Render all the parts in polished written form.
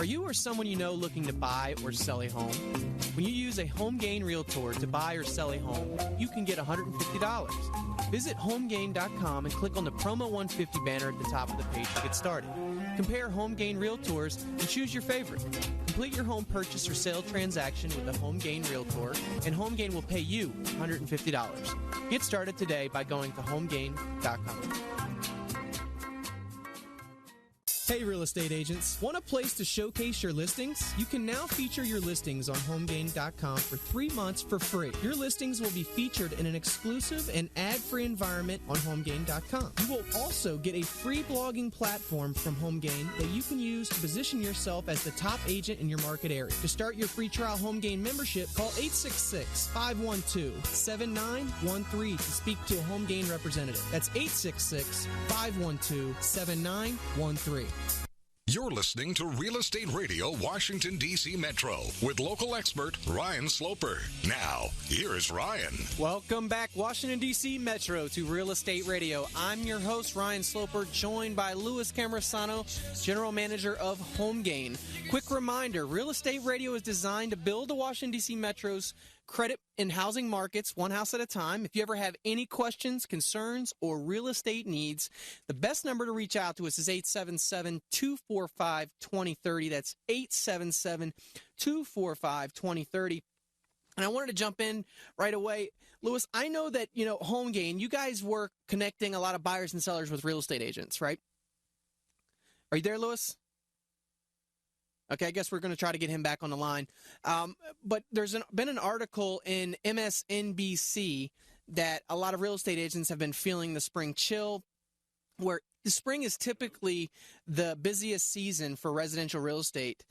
Are you or someone you know looking to buy or sell a home? When you use a HomeGain Realtor to buy or sell a home, you can get $150. Visit HomeGain.com and click on the Promo 150 banner at the top of the page to get started. Compare HomeGain Realtors and choose your favorite. Complete your home purchase or sale transaction with a HomeGain Realtor, and HomeGain will pay you $150. Get started today by going to HomeGain.com. Hey, real estate agents. Want a place to showcase your listings? You can now feature your listings on HomeGain.com for 3 months for free. Your listings will be featured in an exclusive and ad-free environment on HomeGain.com. You will also get a free blogging platform from HomeGain that you can use to position yourself as the top agent in your market area. To start your free trial HomeGain membership, call 866-512-7913 to speak to a HomeGain representative. That's 866-512-7913. You're listening to Real Estate Radio Washington, D.C. Metro with local expert Ryan Sloper. Now, here is Ryan. Welcome back, Washington, D.C. Metro to Real Estate Radio. I'm your host, Ryan Sloper, joined by Louis Cammarosano, General Manager of HomeGain. Quick reminder, Real Estate Radio is designed to build the Washington, D.C. Metro's credit in housing markets, one house at a time. If you ever have any questions, concerns, or real estate needs, the best number to reach out to us is 877-245-2030. That's 877-245-2030. And I wanted to jump in right away. Louis, I know that, HomeGain, you guys work connecting a lot of buyers and sellers with real estate agents, right? Are you there, Louis? Okay, I guess we're going to try to get him back on the line. But there's been an article in MSNBC that a lot of real estate agents have been feeling the spring chill, where the spring is typically the busiest season for residential real estate.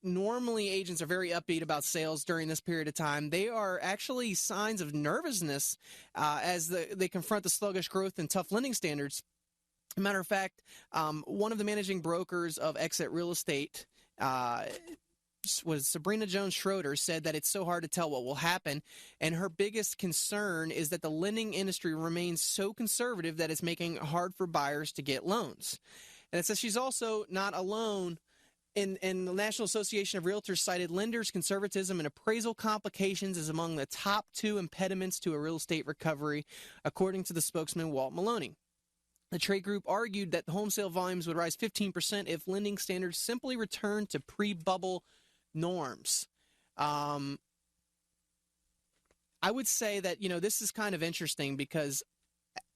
Normally, agents are very upbeat about sales during this period of time. They are actually signs of nervousness as they confront the sluggish growth and tough lending standards. Matter of fact, one of the managing brokers of Exit Real Estate was Sabrina Jones-Schroeder, said that it's so hard to tell what will happen, and her biggest concern is that the lending industry remains so conservative that it's making it hard for buyers to get loans. And it says she's also not alone. In the National Association of Realtors cited lenders' conservatism and appraisal complications as among the top 2 impediments to a real estate recovery, according to the spokesman Walt Maloney. The trade group argued that the home sale volumes would rise 15% if lending standards simply returned to pre-bubble norms. I would say that, this is kind of interesting because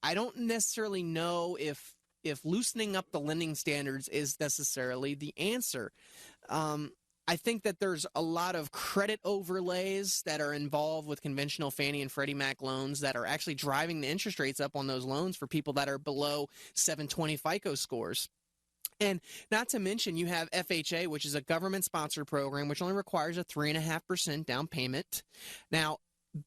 I don't necessarily know if loosening up the lending standards is necessarily the answer. I think that there's a lot of credit overlays that are involved with conventional Fannie and Freddie Mac loans that are actually driving the interest rates up on those loans for people that are below 720 FICO scores. And not to mention, you have FHA, which is a government-sponsored program, which only requires a 3.5% down payment. Now,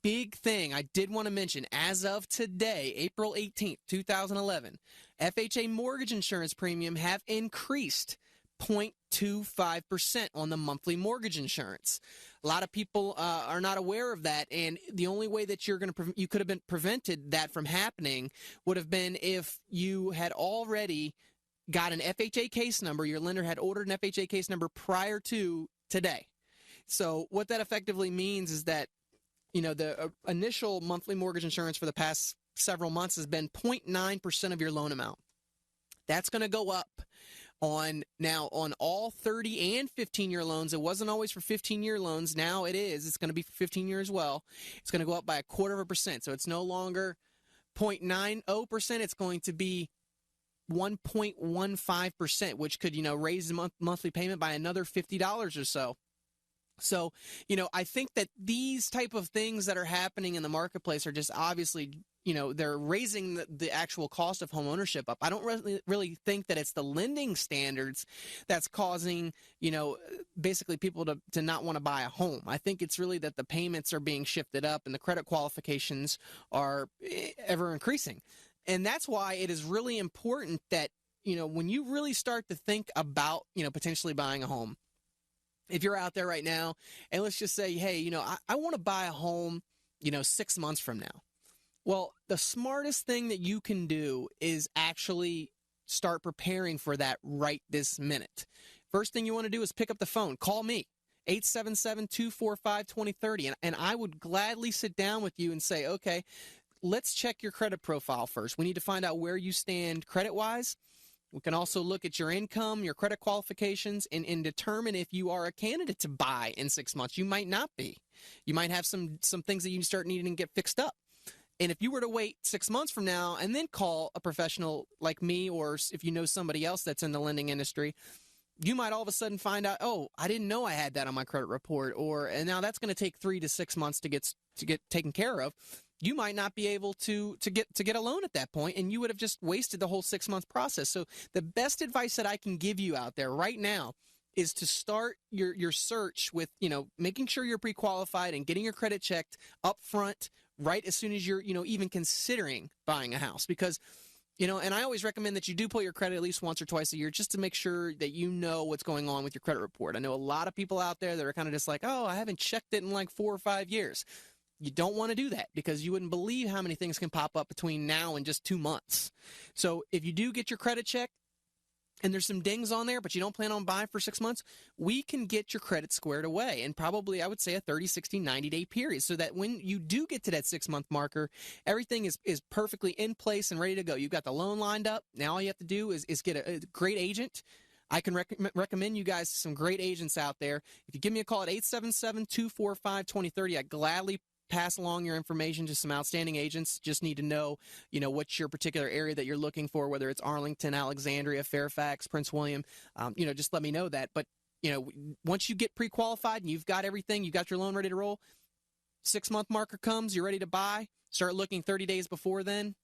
big thing I did want to mention, as of today, April 18th, 2011, FHA mortgage insurance premium have increased 0.25% on the monthly mortgage insurance. A lot of people are not aware of that, and the only way that you could have been prevented that from happening would have been if you had already got an FHA case number, your lender had ordered an FHA case number prior to today. So what that effectively means is that, the initial monthly mortgage insurance for the past several months has been 0.9% of your loan amount. That's going to go up on all 30 and 15-year loans. It wasn't always for 15-year loans. Now it is. It's going to be for 15 years as well. It's going to go up by 0.25%. So it's no longer 0.90%. It's going to be 1.15%, which could, raise the monthly payment by another $50 or so. So, I think that these type of things that are happening in the marketplace are just obviously, they're raising the actual cost of home ownership up. I don't really think that it's the lending standards that's causing, basically people to not want to buy a home. I think it's really that the payments are being shifted up and the credit qualifications are ever increasing. And that's why it is really important that, when you really start to think about, potentially buying a home, if you're out there right now and let's just say, hey, I want to buy a home, 6 months from now. Well, the smartest thing that you can do is actually start preparing for that right this minute. first thing you want to do is pick up the phone. Call me, 877-245-2030. And I would gladly sit down with you and say, okay, let's check your credit profile first. We need to find out where you stand credit-wise. We can also look at your income, your credit qualifications, and determine if you are a candidate to buy in 6 months. You might not be. You might have some things that you start needing to get fixed up. And if you were to wait 6 months from now and then call a professional like me, or if you know somebody else that's in the lending industry, you might all of a sudden find out, oh, I didn't know I had that on my credit report, and now that's going to take 3 to 6 months to get taken care of. You might not be able to get a loan at that point, and you would have just wasted the whole 6-month process. So the best advice that I can give you out there right now is to start your search with, making sure you're pre-qualified and getting your credit checked up front right as soon as you're, even considering buying a house. Because, and I always recommend that you do pull your credit at least once or twice a year just to make sure that you know what's going on with your credit report. I know a lot of people out there that are kind of just like, oh, I haven't checked it in like 4 or 5 years. You don't want to do that because you wouldn't believe how many things can pop up between now and just 2 months. So if you do get your credit check and there's some dings on there, but you don't plan on buying for 6 months, we can get your credit squared away in probably, I would say, a 30, 60, 90-day period, so that when you do get to that 6-month marker, everything is perfectly in place and ready to go. You've got the loan lined up. Now all you have to do is get a great agent. I can recommend you guys some great agents out there. If you give me a call at 877-245-2030, I gladly pass along your information to some outstanding agents. Just need to know, what's your particular area that you're looking for, whether it's Arlington, Alexandria, Fairfax, Prince William. Just let me know that. But, once you get pre-qualified and you've got everything, you've got your loan ready to roll, 6-month marker comes, you're ready to buy, start looking 30 days before then,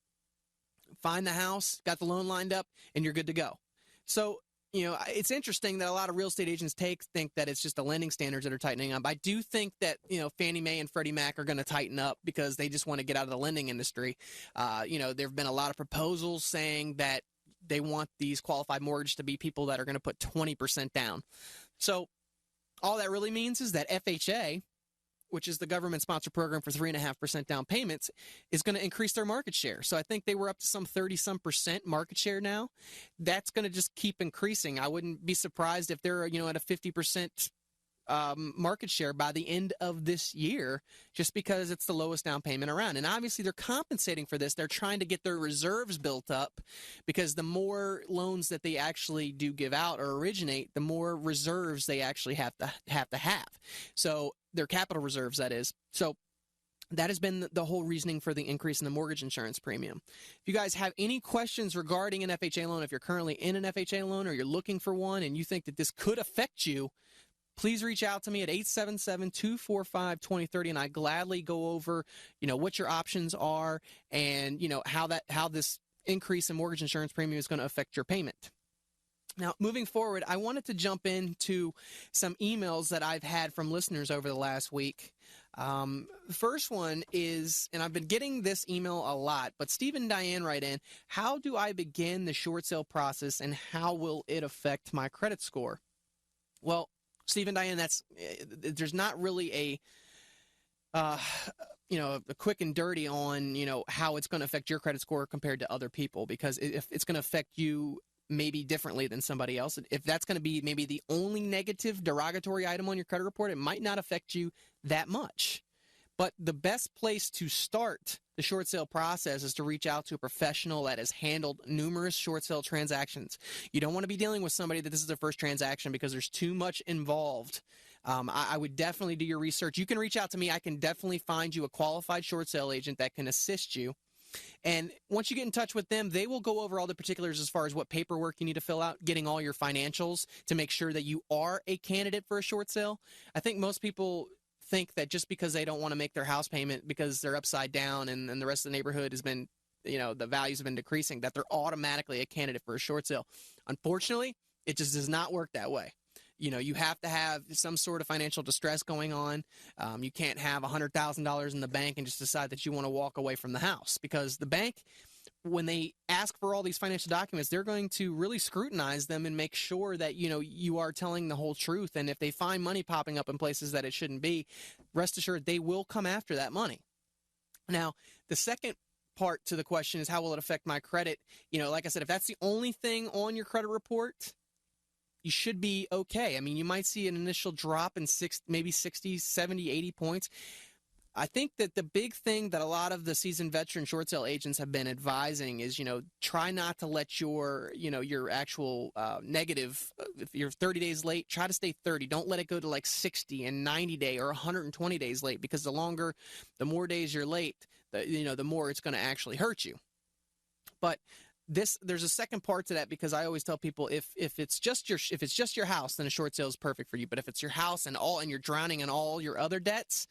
find the house, got the loan lined up, and you're good to go. So, it's interesting that a lot of real estate agents think that it's just the lending standards that are tightening up. I do think that, Fannie Mae and Freddie Mac are going to tighten up because they just want to get out of the lending industry. There have been a lot of proposals saying that they want these qualified mortgage to be people that are going to put 20% down. So all that really means is that FHA, which is the government-sponsored program for 3.5% down payments, is going to increase their market share. So I think they were up to some 30-some% market share now. That's going to just keep increasing. I wouldn't be surprised if they're, at a 50% market share by the end of this year, just because it's the lowest down payment around. And obviously they're compensating for this. They're trying to get their reserves built up, because the more loans that they actually do give out or originate, the more reserves they actually have to have. So their capital reserves, that is. So that has been the whole reasoning for the increase in the mortgage insurance premium. If you guys have any questions regarding an FHA loan, if you're currently in an FHA loan or you're looking for one and you think that this could affect you, please reach out to me at 877-245-2030, and I gladly go over, what your options are and, how this increase in mortgage insurance premium is going to affect your payment. Now, moving forward, I wanted to jump into some emails that I've had from listeners over the last week. The first one is, and I've been getting this email a lot, but Steve and Diane write in, how do I begin the short sale process and how will it affect my credit score? Well, Steve and Diane, there's not really a quick and dirty on, how it's going to affect your credit score compared to other people, because if it's going to affect you maybe differently than somebody else. If that's going to be maybe the only negative derogatory item on your credit report, it might not affect you that much. But the best place to start the short sale process is to reach out to a professional that has handled numerous short sale transactions. You don't want to be dealing with somebody that this is their first transaction, because there's too much involved. I would definitely do your research. You can reach out to me. I can definitely find you a qualified short sale agent that can assist you. And once you get in touch with them, they will go over all the particulars as far as what paperwork you need to fill out, getting all your financials to make sure that you are a candidate for a short sale. I think most people think that just because they don't want to make their house payment because they're upside down and the rest of the neighborhood has been, the values have been decreasing, that they're automatically a candidate for a short sale. Unfortunately, it just does not work that way. You have to have some sort of financial distress going on. You can't have $100,000 in the bank and just decide that you want to walk away from the house, because the bank, when they ask for all these financial documents, they're going to really scrutinize them and make sure that, you are telling the whole truth. And if they find money popping up in places that it shouldn't be, rest assured they will come after that money. Now, the second part to the question is, how will it affect my credit? Like I said, if that's the only thing on your credit report, you should be okay. I mean, you might see an initial drop in maybe 60, 70, 80 points. I think that the big thing that a lot of the seasoned veteran short sale agents have been advising is, try not to let your actual negative, if you're 30 days late, try to stay 30. Don't let it go to like 60 and 90 day or 120 days late, because the more days you're late, the more it's going to actually hurt you. But there's a second part to that, because I always tell people if it's just your house, then a short sale is perfect for you. But if it's your house and you're drowning in all your other debts,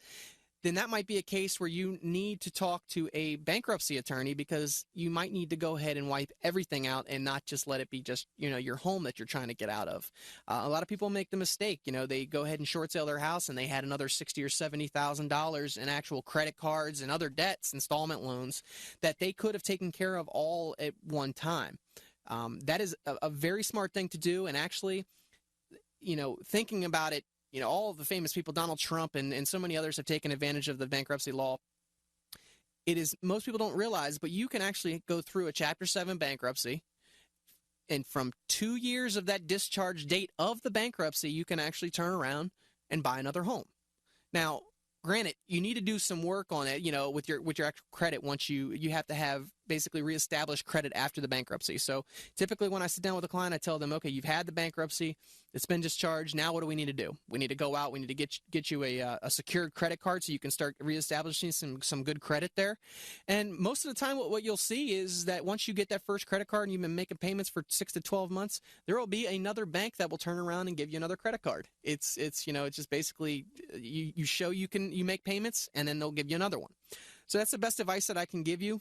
then that might be a case where you need to talk to a bankruptcy attorney, because you might need to go ahead and wipe everything out and not just let it be just, your home that you're trying to get out of. A lot of people make the mistake, they go ahead and short sale their house and they had another $60,000 or $70,000 in actual credit cards and other debts, installment loans that they could have taken care of all at one time. That is a very smart thing to do. And actually, thinking about it, all of the famous people, Donald Trump and so many others, have taken advantage of the bankruptcy law. Most people don't realize, but you can actually go through a Chapter 7 bankruptcy, and from 2 years of that discharge date of the bankruptcy, you can actually turn around and buy another home. Now, granted, you need to do some work on it, with your actual credit. Once you have to have basically reestablished credit after the bankruptcy. So typically when I sit down with a client, I tell them, okay, you've had the bankruptcy, it's been discharged. Now what do we need to do? We need to go out. We need to get you a secured credit card so you can start reestablishing some good credit there. And most of the time, what you'll see is that once you get that first credit card and you've been making payments for 6 to 12 months, there will be another bank that will turn around and give you another credit card. It's just basically you show you make payments, and then they'll give you another one. So that's the best advice that I can give you.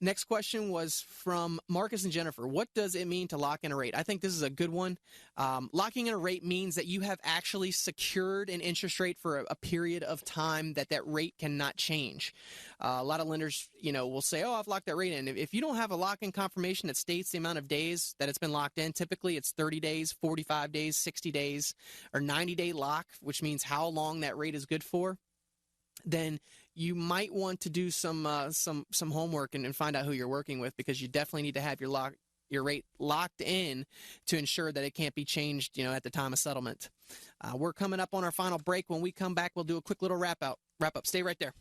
Next question was from Marcus and Jennifer. What does it mean to lock in a rate? I think this is a good one. Locking in a rate means that you have actually secured an interest rate for a period of time that rate cannot change. A lot of lenders, will say, oh, I've locked that rate in. If you don't have a lock-in confirmation that states the amount of days that it's been locked in, typically it's 30 days, 45 days, 60 days, or 90-day lock, which means how long that rate is good for, then you might want to do some homework and find out who you're working with, because you definitely need to have your rate locked in to ensure that it can't be changed, at the time of settlement. We're coming up on our final break. When we come back, we'll do a quick little wrap up. Stay right there.